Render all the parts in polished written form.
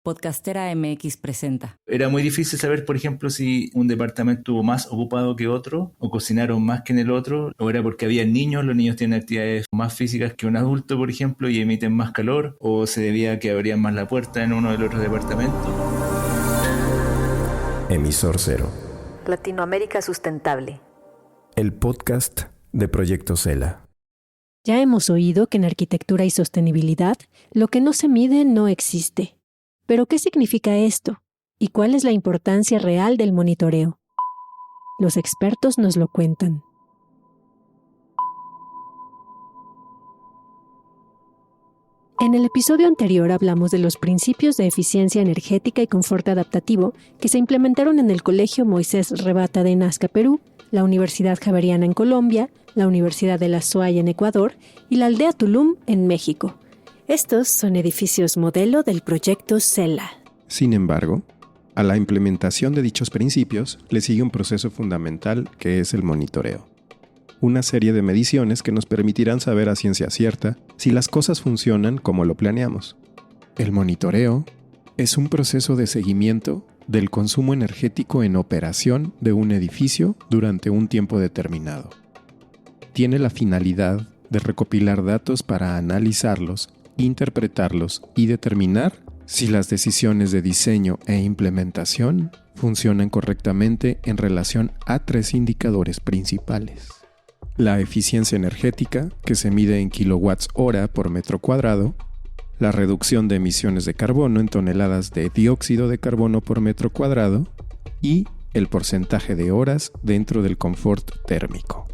Podcastera MX presenta. Era muy difícil saber, por ejemplo, si un departamento estuvo más ocupado que otro, o cocinaron más que en el otro, o era porque había niños, los niños tienen actividades más físicas que un adulto, por ejemplo, y emiten más calor, o se debía a que abrían más la puerta en uno de los otros departamentos. Emisor Cero. Latinoamérica Sustentable. El podcast de Proyecto Cela. Ya hemos oído que en arquitectura y sostenibilidad, lo que no se mide no existe. ¿Pero qué significa esto? ¿Y cuál es la importancia real del monitoreo? Los expertos nos lo cuentan. En el episodio anterior hablamos de los principios de eficiencia energética y confort adaptativo que se implementaron en el Colegio Moisés Rebata de Nazca, Perú, la Universidad Javeriana en Colombia, la Universidad de La Suaya en Ecuador y la Aldea Tulum en México. Estos son edificios modelo del proyecto Cela. Sin embargo, a la implementación de dichos principios le sigue un proceso fundamental que es el monitoreo. Una serie de mediciones que nos permitirán saber a ciencia cierta si las cosas funcionan como lo planeamos. El monitoreo es un proceso de seguimiento del consumo energético en operación de un edificio durante un tiempo determinado. Tiene la finalidad de recopilar datos para analizarlos, interpretarlos y determinar si las decisiones de diseño e implementación funcionan correctamente en relación a 3 indicadores principales. La eficiencia energética, que se mide en kilowatts-hora por metro cuadrado, la reducción de emisiones de carbono en toneladas de dióxido de carbono por metro cuadrado y el porcentaje de horas dentro del confort térmico.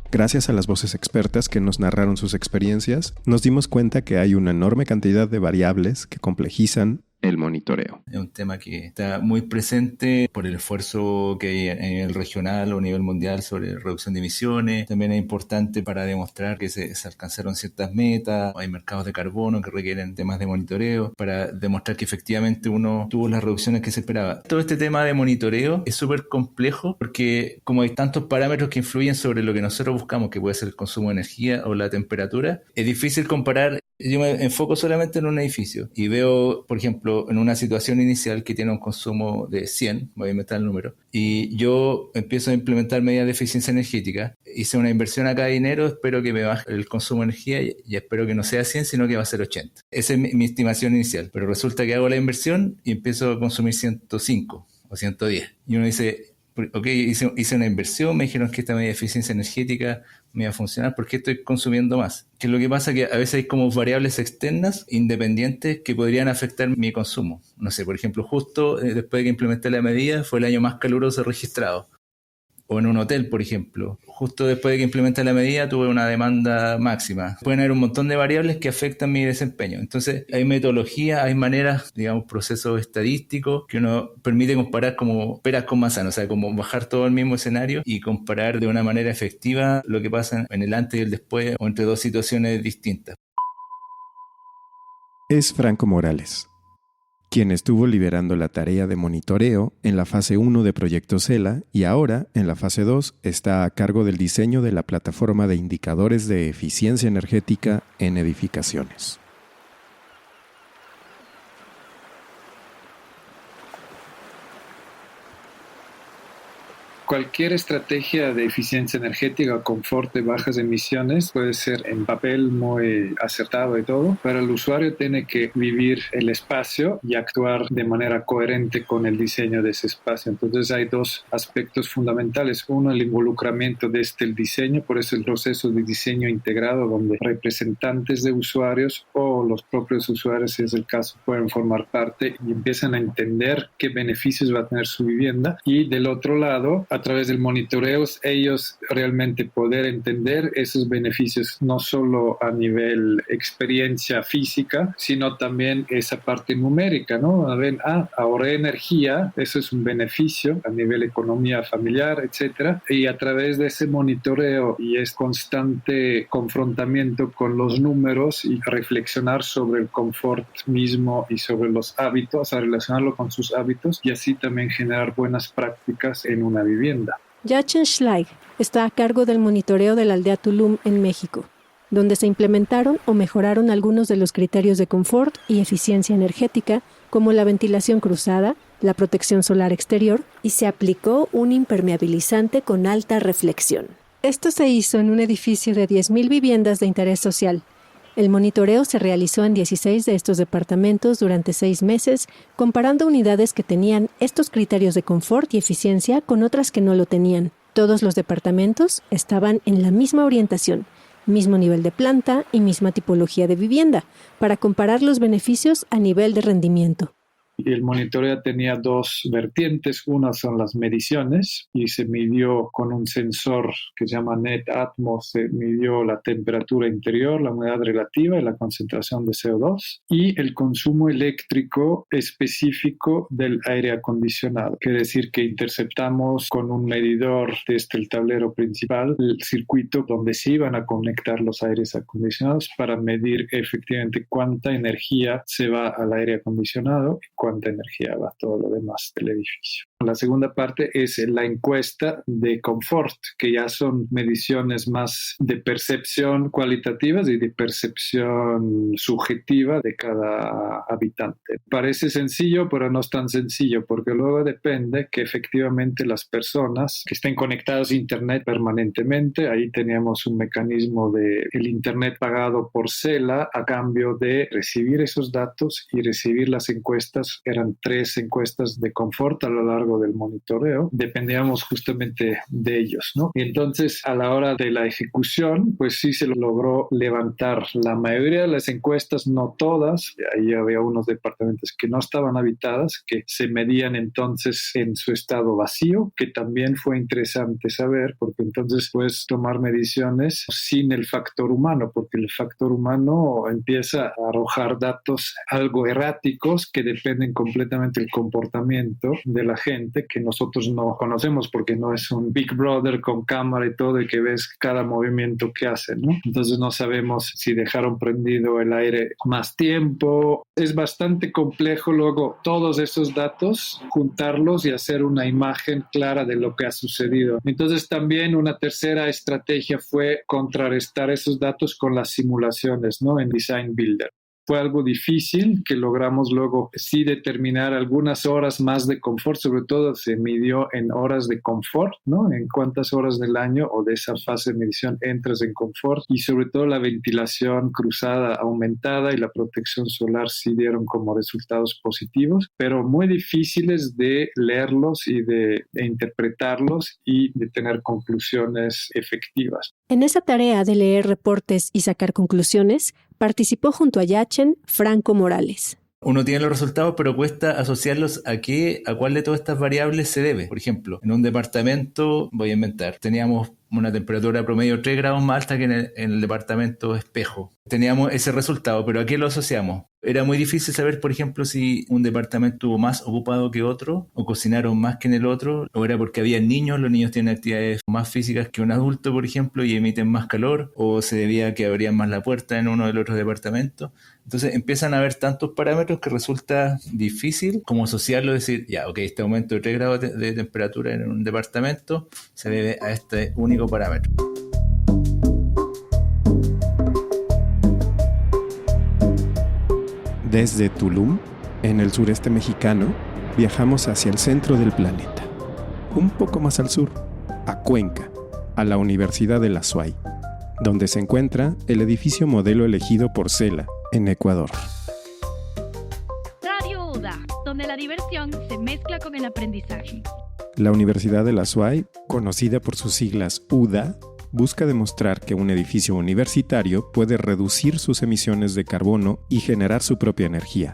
Gracias a las voces expertas que nos narraron sus experiencias, nos dimos cuenta que hay una enorme cantidad de variables que complejizan el monitoreo. Es un tema que está muy presente por el esfuerzo que hay a nivel regional o a nivel mundial sobre reducción de emisiones. También es importante para demostrar que se alcanzaron ciertas metas. Hay mercados de carbono que requieren temas de monitoreo para demostrar que efectivamente uno tuvo las reducciones que se esperaba. Todo este tema de monitoreo es súper complejo porque como hay tantos parámetros que influyen sobre lo que nosotros buscamos, que puede ser el consumo de energía o la temperatura, es difícil comparar. Yo me enfoco solamente en un edificio y veo, por ejemplo, en una situación inicial que tiene un consumo de 100, voy a inventar el número, y yo empiezo a implementar medidas de eficiencia energética. Hice una inversión acá de dinero, espero que me baje el consumo de energía y espero que no sea 100, sino que va a ser 80. Esa es mi estimación inicial, pero resulta que hago la inversión y empiezo a consumir 105 o 110. Y uno dice, ok, hice una inversión, me dijeron que esta medida de eficiencia energética me iba a funcionar, ¿por qué estoy consumiendo más? Que es lo que pasa que a veces hay como variables externas independientes que podrían afectar mi consumo. No sé, por ejemplo, justo después de que implementé la medida fue el año más caluroso registrado. O en un hotel, por ejemplo. Justo después de que implementé la medida tuve una demanda máxima. Pueden haber un montón de variables que afectan mi desempeño. Entonces hay metodología, hay maneras, digamos, procesos estadísticos que uno permite comparar como peras con manzanas, o sea, como bajar todo el mismo escenario y comparar de una manera efectiva lo que pasa en el antes y el después o entre dos situaciones distintas. Es Franco Morales, quien estuvo liderando la tarea de monitoreo en la fase 1 de Proyecto Cela y ahora, en la fase 2, está a cargo del diseño de la plataforma de indicadores de eficiencia energética en edificaciones. Cualquier estrategia de eficiencia energética o confort de bajas emisiones puede ser en papel muy acertado y todo, pero el usuario tiene que vivir el espacio y actuar de manera coherente con el diseño de ese espacio. Entonces hay 2 aspectos fundamentales. Uno, el involucramiento desde el diseño, por eso el proceso de diseño integrado donde representantes de usuarios o los propios usuarios, si es el caso, pueden formar parte y empiezan a entender qué beneficios va a tener su vivienda. Y del otro lado, a través del monitoreo, ellos realmente poder entender esos beneficios, no solo a nivel experiencia física, sino también esa parte numérica, ¿no? Ven, ahorré energía, eso es un beneficio a nivel economía familiar, etcétera. Y a través de ese monitoreo y es constante confrontamiento con los números y reflexionar sobre el confort mismo y sobre los hábitos, a relacionarlo con sus hábitos y así también generar buenas prácticas en una vivienda. Yachin Schleich está a cargo del monitoreo de la Aldea Tulum en México. donde se implementaron o mejoraron algunos de los criterios de confort y eficiencia energética, como la ventilación cruzada, la protección solar exterior, y se aplicó un impermeabilizante con alta reflexión. Esto se hizo en un edificio de 10.000 viviendas de interés social. El monitoreo se realizó en 16 de estos departamentos durante 6 meses, comparando unidades que tenían estos criterios de confort y eficiencia con otras que no lo tenían. Todos los departamentos estaban en la misma orientación, mismo nivel de planta y misma tipología de vivienda, para comparar los beneficios a nivel de rendimiento. El monitoreo tenía 2 vertientes. Una son las mediciones y se midió con un sensor que se llama NetAtmos, se midió la temperatura interior, la humedad relativa y la concentración de CO2 y el consumo eléctrico específico del aire acondicionado. Quiere decir que interceptamos con un medidor desde el tablero principal el circuito donde se iban a conectar los aires acondicionados para medir efectivamente cuánta energía se va al aire acondicionado y cuánta energía va a todo lo demás del edificio. La segunda parte es la encuesta de confort, que ya son mediciones más de percepción cualitativas y de percepción subjetiva de cada habitante. Parece sencillo, pero no es tan sencillo, porque luego depende que efectivamente las personas que estén conectadas a Internet permanentemente, ahí teníamos un mecanismo de el Internet pagado por Cela a cambio de recibir esos datos y recibir las encuestas. Eran 3 encuestas de confort a lo largo del monitoreo, dependíamos justamente de ellos, ¿no? Y entonces, a la hora de la ejecución, pues sí se logró levantar la mayoría de las encuestas, no todas. Ahí había unos departamentos que no estaban habitadas, que se medían entonces en su estado vacío, que también fue interesante saber, porque entonces puedes tomar mediciones sin el factor humano, porque el factor humano empieza a arrojar datos algo erráticos que dependen completamente del comportamiento de la gente, que nosotros no conocemos porque no es un Big Brother con cámara y todo y que ves cada movimiento que hacen, ¿no? Entonces no sabemos si dejaron prendido el aire más tiempo. Es bastante complejo luego todos esos datos, juntarlos y hacer una imagen clara de lo que ha sucedido. Entonces también una tercera estrategia fue contrarrestar esos datos con las simulaciones, ¿no? En Design Builder. Fue algo difícil que logramos luego sí determinar algunas horas más de confort, sobre todo se midió en horas de confort, ¿no? En cuántas horas del año o de esa fase de medición entras en confort y sobre todo la ventilación cruzada aumentada y la protección solar sí dieron como resultados positivos, pero muy difíciles de leerlos y de interpretarlos y de tener conclusiones efectivas. En esa tarea de leer reportes y sacar conclusiones, participó junto a Yachen Franco Morales. Uno tiene los resultados, pero cuesta asociarlos a cuál de todas estas variables se debe. Por ejemplo, en un departamento, voy a inventar, teníamos una temperatura promedio 3 grados más alta que en el departamento espejo. Teníamos ese resultado, pero ¿a qué lo asociamos? Era muy difícil saber, por ejemplo, si un departamento estuvo más ocupado que otro, o cocinaron más que en el otro, o era porque había niños, los niños tienen actividades más físicas que un adulto, por ejemplo, y emiten más calor, o se debía a que abrían más la puerta en uno del otro departamento. Entonces empiezan a haber tantos parámetros que resulta difícil como asociarlo, decir, ya, ok, este aumento de 3 grados de temperatura en un departamento se debe a este único parámetro. Desde Tulum, en el sureste mexicano, viajamos hacia el centro del planeta. Un poco más al sur, a Cuenca, a la Universidad de la SUAY, donde se encuentra el edificio modelo elegido por Cela, en Ecuador. Radio UDA, donde la diversión se mezcla con el aprendizaje. La Universidad de la SUAY, conocida por sus siglas UDA, busca demostrar que un edificio universitario puede reducir sus emisiones de carbono y generar su propia energía.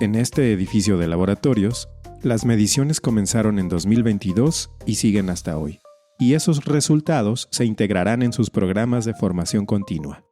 En este edificio de laboratorios, las mediciones comenzaron en 2022 y siguen hasta hoy. Y esos resultados se integrarán en sus programas de formación continua.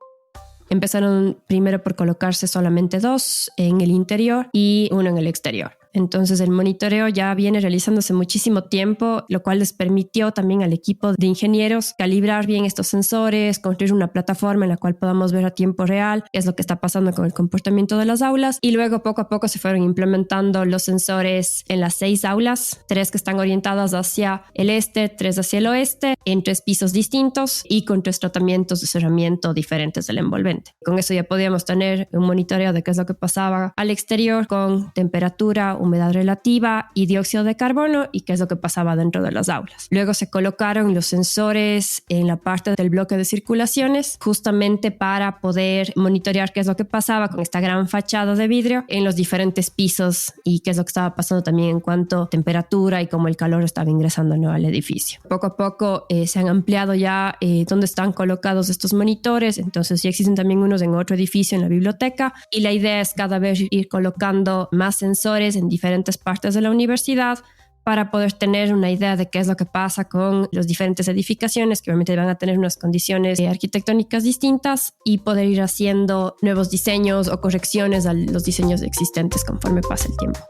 Empezaron primero por colocarse solamente 2 en el interior y 1 en el exterior. Entonces el monitoreo ya viene realizándose muchísimo tiempo, lo cual les permitió también al equipo de ingenieros calibrar bien estos sensores, construir una plataforma en la cual podamos ver a tiempo real qué es lo que está pasando con el comportamiento de las aulas, y luego poco a poco se fueron implementando los sensores en las 6 aulas, 3 que están orientadas hacia el este, 3 hacia el oeste, en 3 pisos distintos y con 3 tratamientos de cerramiento diferentes del envolvente. Con eso ya podíamos tener un monitoreo de qué es lo que pasaba al exterior con temperatura, humedad relativa y dióxido de carbono, y qué es lo que pasaba dentro de las aulas. Luego se colocaron los sensores en la parte del bloque de circulaciones justamente para poder monitorear qué es lo que pasaba con esta gran fachada de vidrio en los diferentes pisos y qué es lo que estaba pasando también en cuanto a temperatura y cómo el calor estaba ingresando al edificio. Poco a poco se han ampliado ya dónde están colocados estos monitores, entonces ya existen también unos en otro edificio en la biblioteca, y la idea es cada vez ir colocando más sensores en diferentes partes de la universidad para poder tener una idea de qué es lo que pasa con las diferentes edificaciones, que obviamente van a tener unas condiciones arquitectónicas distintas, y poder ir haciendo nuevos diseños o correcciones a los diseños existentes conforme pasa el tiempo.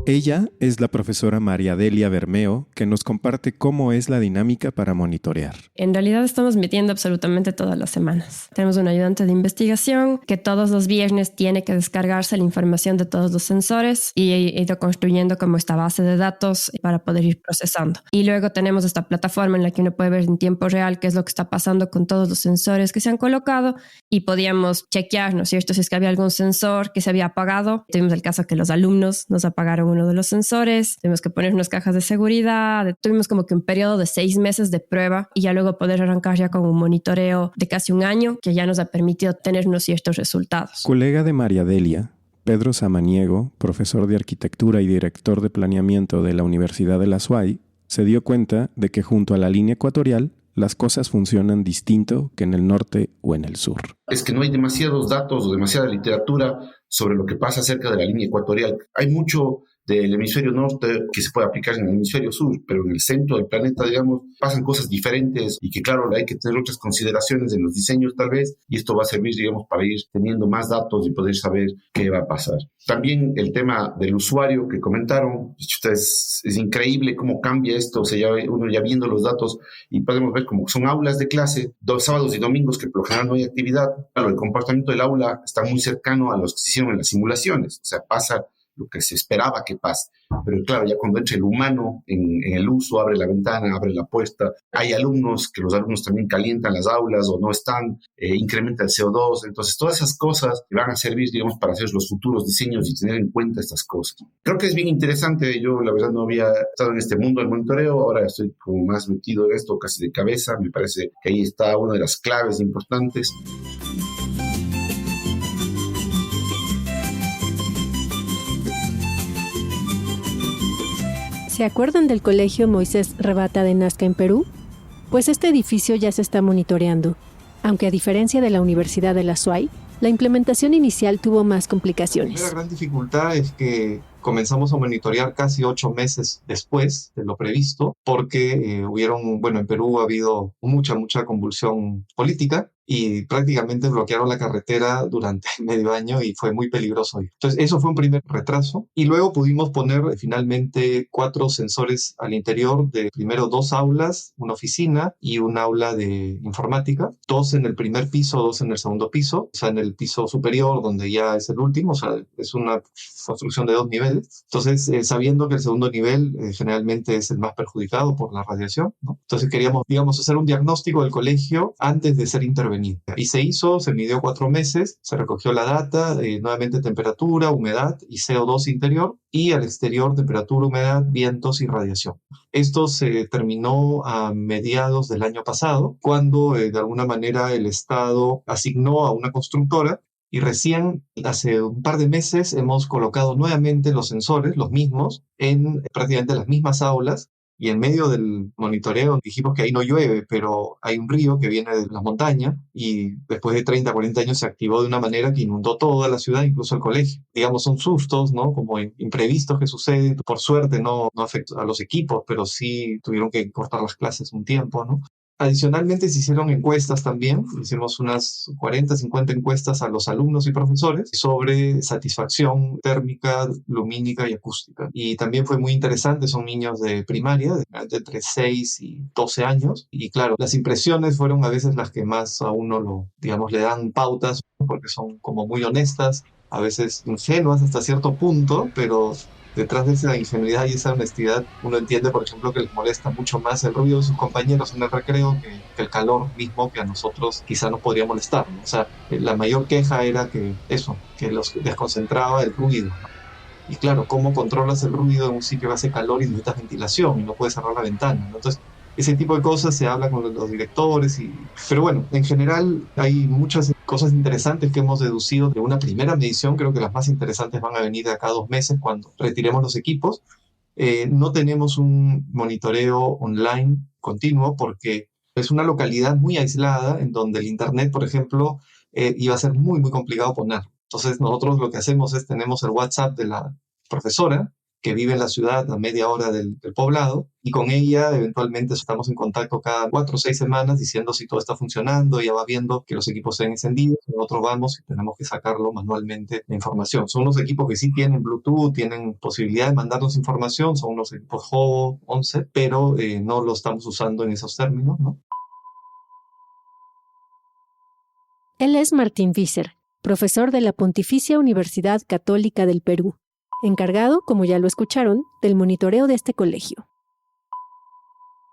Ella es la profesora María Delia Bermeo, que nos comparte cómo es la dinámica para monitorear. En realidad estamos metiendo absolutamente todas las semanas. Tenemos un ayudante de investigación que todos los viernes tiene que descargarse la información de todos los sensores, y he ido construyendo como esta base de datos para poder ir procesando. Y luego tenemos esta plataforma en la que uno puede ver en tiempo real qué es lo que está pasando con todos los sensores que se han colocado, y podíamos chequear, ¿no es cierto?, si es que había algún sensor que se había apagado. Tuvimos el caso que los alumnos nos apagaron uno de los sensores, tuvimos que poner unas cajas de seguridad, tuvimos como que un periodo de 6 meses de prueba, y ya luego poder arrancar ya con un monitoreo de casi un año que ya nos ha permitido tener unos ciertos resultados. Colega de María Delia, Pedro Samaniego, profesor de arquitectura y director de planeamiento de la Universidad de la SUAY, se dio cuenta de que junto a la línea ecuatorial las cosas funcionan distinto que en el norte o en el sur. Es que no hay demasiados datos o demasiada literatura sobre lo que pasa cerca de la línea ecuatorial. Hay mucho del hemisferio norte que se puede aplicar en el hemisferio sur, pero en el centro del planeta, digamos, pasan cosas diferentes, y que claro, hay que tener otras consideraciones en los diseños tal vez, y esto va a servir, digamos, para ir teniendo más datos y poder saber qué va a pasar. También el tema del usuario que comentaron, es increíble cómo cambia esto, o sea, uno ya viendo los datos, y podemos ver como son aulas de clase, 2 sábados y domingos que por lo general no hay actividad. Claro, el comportamiento del aula está muy cercano a los que se hicieron en las simulaciones, o sea, pasa lo que se esperaba que pase. Pero claro, ya cuando entra el humano en el uso, abre la ventana, abre la puerta, hay alumnos, que los alumnos también calientan las aulas o no están, incrementa el CO2, entonces todas esas cosas van a servir, digamos, para hacer los futuros diseños y tener en cuenta estas cosas. Creo que es bien interesante. Yo la verdad no había estado en este mundo del monitoreo, ahora estoy como más metido en esto casi de cabeza. Me parece que ahí está una de las claves importantes. ¿Se acuerdan del Colegio Moisés Rebata de Nazca en Perú? Pues este edificio ya se está monitoreando, aunque a diferencia de la Universidad de la SUAY, la implementación inicial tuvo más complicaciones. La gran dificultad es que comenzamos a monitorear casi 8 meses después de lo previsto, porque en Perú ha habido mucha convulsión política, y prácticamente bloquearon la carretera durante medio año y fue muy peligroso. Entonces eso fue un primer retraso, y luego pudimos poner finalmente 4 sensores al interior de primero 2 aulas, una oficina y un aula de informática, 2 en el primer piso, 2 en el segundo piso, o sea, en el piso superior donde ya es el último, o sea, es una construcción de 2 niveles. Entonces, sabiendo que el segundo nivel generalmente es el más perjudicado por la radiación, ¿no? Entonces queríamos, hacer un diagnóstico del colegio antes de ser intervenido. Y se hizo, se midió 4 meses, se recogió la data, nuevamente temperatura, humedad y CO2 interior, y al exterior temperatura, humedad, vientos y radiación. Esto se terminó a mediados del año pasado, cuando de alguna manera el Estado asignó a una constructora, y recién hace un par de meses hemos colocado nuevamente los sensores, los mismos, en prácticamente las mismas aulas. Y en medio del monitoreo dijimos que ahí no llueve, pero hay un río que viene de la montaña, y después de 30, 40 años se activó de una manera que inundó toda la ciudad, incluso el colegio. Digamos, son sustos, ¿no? Como imprevistos que suceden. Por suerte no afectó a los equipos, pero sí tuvieron que cortar las clases un tiempo, ¿no? Adicionalmente se hicieron encuestas también, hicimos unas 40, 50 encuestas a los alumnos y profesores sobre satisfacción térmica, lumínica y acústica. Y también fue muy interesante, son niños de primaria, de entre 6 y 12 años. Y claro, las impresiones fueron a veces las que más a uno le dan pautas, porque son como muy honestas, a veces ingenuas hasta cierto punto, pero detrás de esa ingenuidad y esa honestidad, uno entiende, por ejemplo, que les molesta mucho más el ruido de sus compañeros en el recreo que el calor mismo que a nosotros quizá nos podría molestar, ¿no? O sea, la mayor queja era que los desconcentraba el ruido, ¿no? Y claro, ¿cómo controlas el ruido en un sitio que hace calor y necesitas ventilación y no puedes cerrar la ventana, ¿no? Entonces, ese tipo de cosas se habla con los directores. Pero bueno, en general hay muchas cosas interesantes que hemos deducido de una primera medición. Creo que las más interesantes van a venir de acá a 2 meses cuando retiremos los equipos. No tenemos un monitoreo online continuo porque es una localidad muy aislada en donde el internet, por ejemplo, iba a ser muy, muy complicado poner. Entonces nosotros lo que hacemos es tenemos el WhatsApp de la profesora que vive en la ciudad a media hora del poblado, y con ella eventualmente estamos en contacto cada 4 o 6 semanas diciendo si todo está funcionando, ella va viendo que los equipos estén encendidos, nosotros vamos y tenemos que sacarlo manualmente la información. Son unos equipos que sí tienen Bluetooth, tienen posibilidad de mandarnos información, son unos equipos Hovo 11, pero no lo estamos usando en esos términos, ¿no? Él es Martín Visser, profesor de la Pontificia Universidad Católica del Perú, encargado, como ya lo escucharon, del monitoreo de este colegio.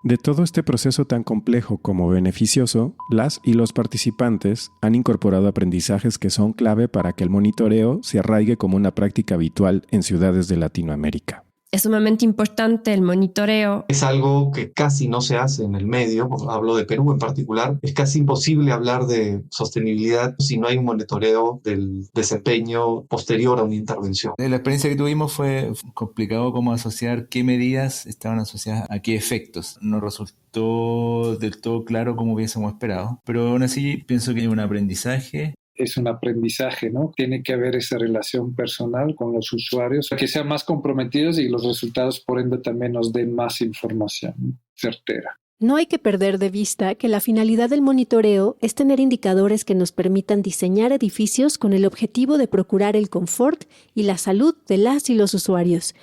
De todo este proceso tan complejo como beneficioso, las y los participantes han incorporado aprendizajes que son clave para que el monitoreo se arraigue como una práctica habitual en ciudades de Latinoamérica. Es sumamente importante el monitoreo. Es algo que casi no se hace en el medio, hablo de Perú en particular. Es casi imposible hablar de sostenibilidad si no hay un monitoreo del desempeño posterior a una intervención. La experiencia que tuvimos fue complicado como asociar qué medidas estaban asociadas a qué efectos. No resultó del todo claro como hubiésemos esperado, pero aún así pienso que hay un aprendizaje. Es un aprendizaje, ¿no? Tiene que haber esa relación personal con los usuarios, que sean más comprometidos y los resultados, por ende, también nos den más información certera. No hay que perder de vista que la finalidad del monitoreo es tener indicadores que nos permitan diseñar edificios con el objetivo de procurar el confort y la salud de las y los usuarios.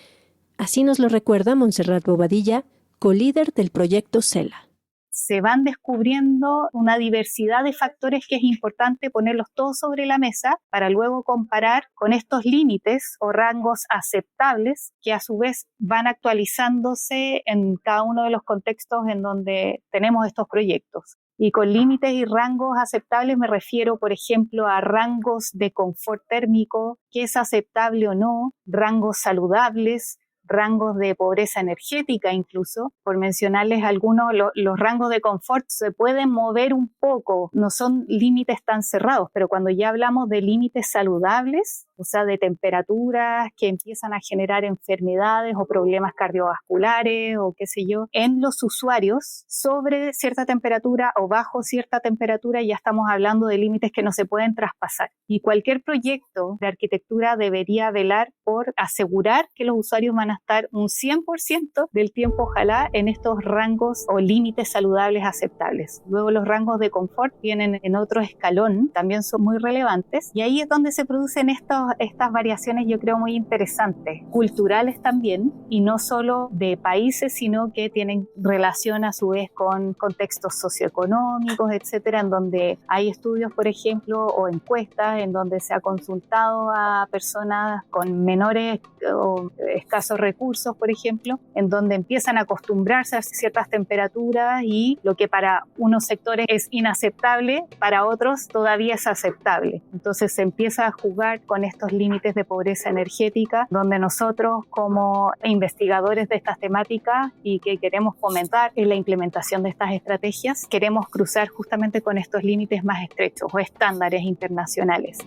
Así nos lo recuerda Montserrat Bobadilla, colíder del proyecto CELA. Se van descubriendo una diversidad de factores que es importante ponerlos todos sobre la mesa para luego comparar con estos límites o rangos aceptables que a su vez van actualizándose en cada uno de los contextos en donde tenemos estos proyectos. Y con límites y rangos aceptables me refiero, por ejemplo, a rangos de confort térmico, qué es aceptable o no, rangos saludables, rangos de pobreza energética incluso, por mencionarles algunos, los rangos de confort se pueden mover un poco, no son límites tan cerrados, pero cuando ya hablamos de límites saludables, o sea, de temperaturas que empiezan a generar enfermedades o problemas cardiovasculares o qué sé yo, en los usuarios sobre cierta temperatura o bajo cierta temperatura, ya estamos hablando de límites que no se pueden traspasar. Y cualquier proyecto de arquitectura debería velar por asegurar que los usuarios van a estar un 100% del tiempo, ojalá, en estos rangos o límites saludables aceptables. Luego los rangos de confort vienen en otro escalón, también son muy relevantes, y ahí es donde se producen estas variaciones, yo creo, muy interesantes, culturales también, y no solo de países, sino que tienen relación a su vez con contextos socioeconómicos, etcétera, en donde hay estudios, por ejemplo, o encuestas en donde se ha consultado a personas con menores o escasos recursos, por ejemplo, en donde empiezan a acostumbrarse a ciertas temperaturas y lo que para unos sectores es inaceptable, para otros todavía es aceptable. Entonces se empieza a jugar con estos límites de pobreza energética, donde nosotros como investigadores de estas temáticas y que queremos fomentar en la implementación de estas estrategias, queremos cruzar justamente con estos límites más estrechos o estándares internacionales.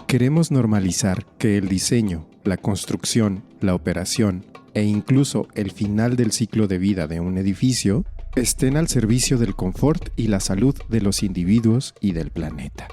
Queremos normalizar que el diseño, la construcción, la operación e incluso el final del ciclo de vida de un edificio estén al servicio del confort y la salud de los individuos y del planeta.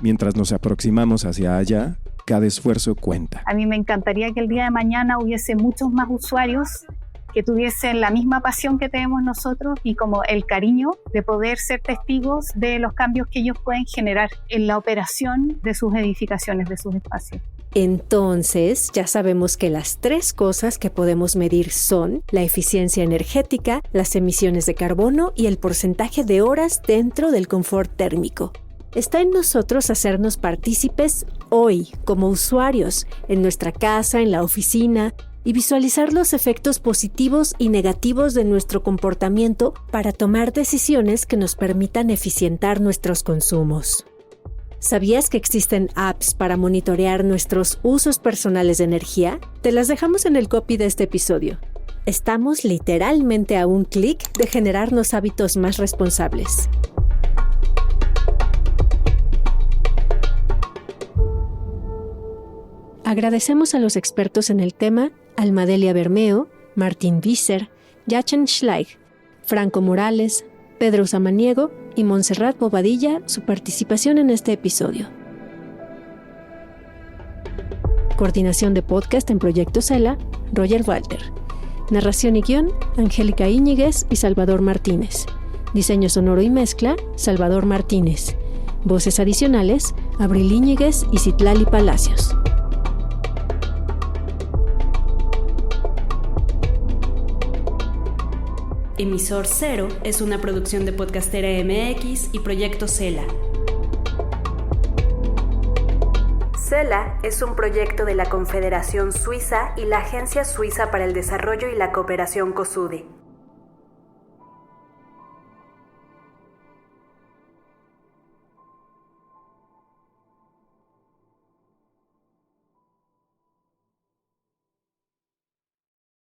Mientras nos aproximamos hacia allá, Cada esfuerzo cuenta. A mí me encantaría que el día de mañana hubiese muchos más usuarios que tuviesen la misma pasión que tenemos nosotros y como el cariño de poder ser testigos de los cambios que ellos pueden generar en la operación de sus edificaciones, de sus espacios. Entonces, ya sabemos que las 3 cosas que podemos medir son la eficiencia energética, las emisiones de carbono y el porcentaje de horas dentro del confort térmico. Está en nosotros hacernos partícipes hoy, como usuarios, en nuestra casa, en la oficina, y visualizar los efectos positivos y negativos de nuestro comportamiento para tomar decisiones que nos permitan eficientar nuestros consumos. ¿Sabías que existen apps para monitorear nuestros usos personales de energía? Te las dejamos en el copy de este episodio. Estamos literalmente a un clic de generarnos hábitos más responsables. Agradecemos a los expertos en el tema, Almadelia Bermeo, Martín Visser, Yacen Schleich, Franco Morales, Pedro Samaniego y Montserrat Bobadilla su participación en este episodio. Coordinación de podcast en Proyecto Cela, Roger Walter. Narración y guión, Angélica Íñiguez y Salvador Martínez. Diseño sonoro y mezcla, Salvador Martínez. Voces adicionales, Abril Íñiguez y Citlali Palacios. Emisor Cero es una producción de Podcastera MX y Proyecto Cela. CELA es un proyecto de la Confederación Suiza y la Agencia Suiza para el Desarrollo y la Cooperación COSUDE.